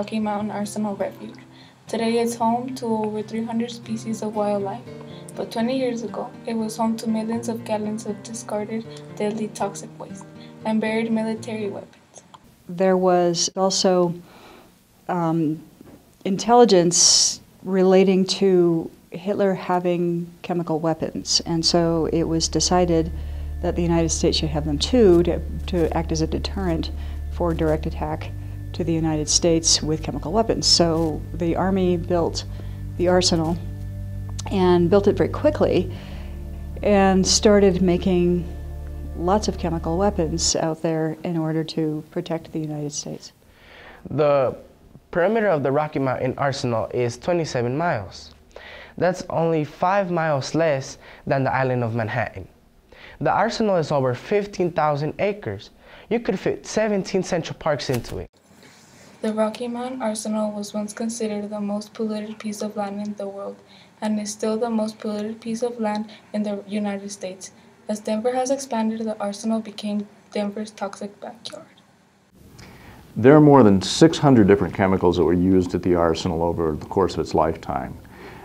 Rocky Mountain Arsenal Refuge. Today it's home to over 300 species of wildlife, but 20 years ago it was home to millions of gallons of discarded, deadly toxic waste and buried military weapons. There was also intelligence relating to Hitler having chemical weapons, and so it was decided that the United States should have them too, to act as a deterrent for direct attack to the United States with chemical weapons. So the Army built the arsenal and built it very quickly and started making lots of chemical weapons out there in order to protect the United States. The perimeter of the Rocky Mountain Arsenal is 27 miles. That's only 5 miles less than the island of Manhattan. The arsenal is over 15,000 acres. You could fit 17 Central Parks into it. The Rocky Mountain Arsenal was once considered the most polluted piece of land in the world, and is still the most polluted piece of land in the United States. As Denver has expanded, the arsenal became Denver's toxic backyard. There are more than 600 different chemicals that were used at the arsenal over the course of its lifetime.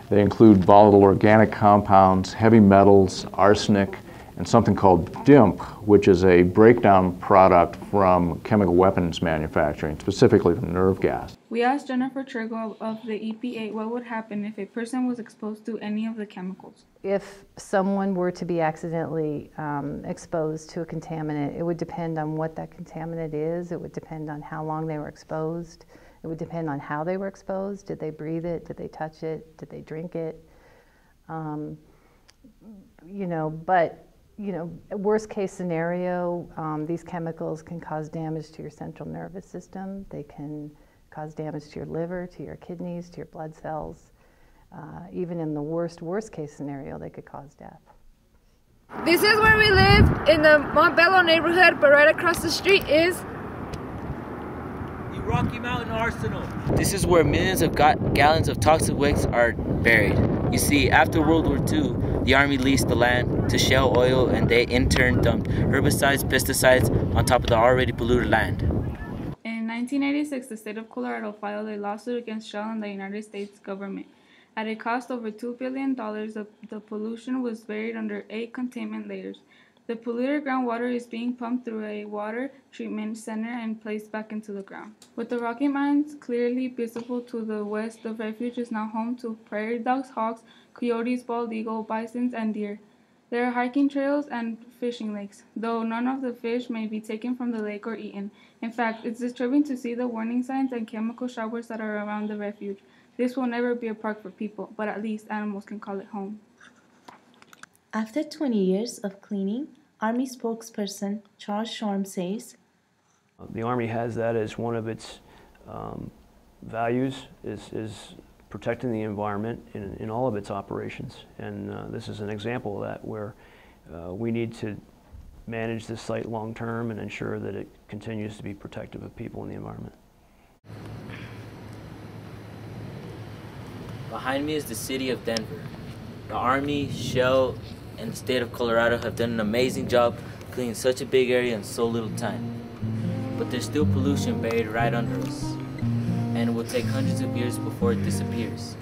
They include volatile organic compounds, heavy metals, arsenic, and something called DIMP, which is a breakdown product from chemical weapons manufacturing, specifically from nerve gas. We asked Jennifer Trego of the EPA what would happen if a person was exposed to any of the chemicals. If someone were to be accidentally exposed to a contaminant, it would depend on what that contaminant is. It would depend on how long they were exposed. It would depend on how they were exposed. Did they breathe it? Did they touch it? Did they drink it? Worst case scenario, these chemicals can cause damage to your central nervous system. They can cause damage to your liver, to your kidneys, to your blood cells. Even in the worst case scenario, they could cause death. This is where we live, in the Montbello neighborhood, but right across the street is the Rocky Mountain Arsenal. This is where millions of gallons of toxic waste are buried. You see, after World War II, the Army leased the land to Shell Oil, and they in turn dumped herbicides, pesticides on top of the already polluted land. In 1986, the state of Colorado filed a lawsuit against Shell and the United States government. At a cost over $2 billion, the pollution was buried under 8 containment layers. The polluted groundwater is being pumped through a water treatment center and placed back into the ground. With the Rocky Mountains clearly visible to the west, the refuge is now home to prairie dogs, hawks, coyotes, bald eagle, bisons, and deer. There are hiking trails and fishing lakes, though none of the fish may be taken from the lake or eaten. In fact, it's disturbing to see the warning signs and chemical showers that are around the refuge. This will never be a park for people, but at least animals can call it home. After 20 years of cleaning, Army spokesperson Charles Shorm says, the Army has that as one of its values, is protecting the environment in all of its operations. And this is an example of that, where we need to manage this site long term and ensure that it continues to be protective of people and the environment. Behind me is the city of Denver. The Army, Shell, and the state of Colorado have done an amazing job cleaning such a big area in so little time. But there's still pollution buried right under us, and it will take hundreds of years before it disappears.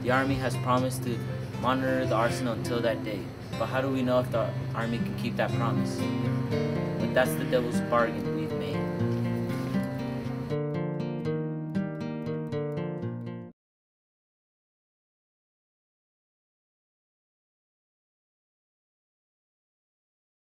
The Army has promised to monitor the arsenal until that day, but how do we know if the Army can keep that promise? But that's the devil's bargain.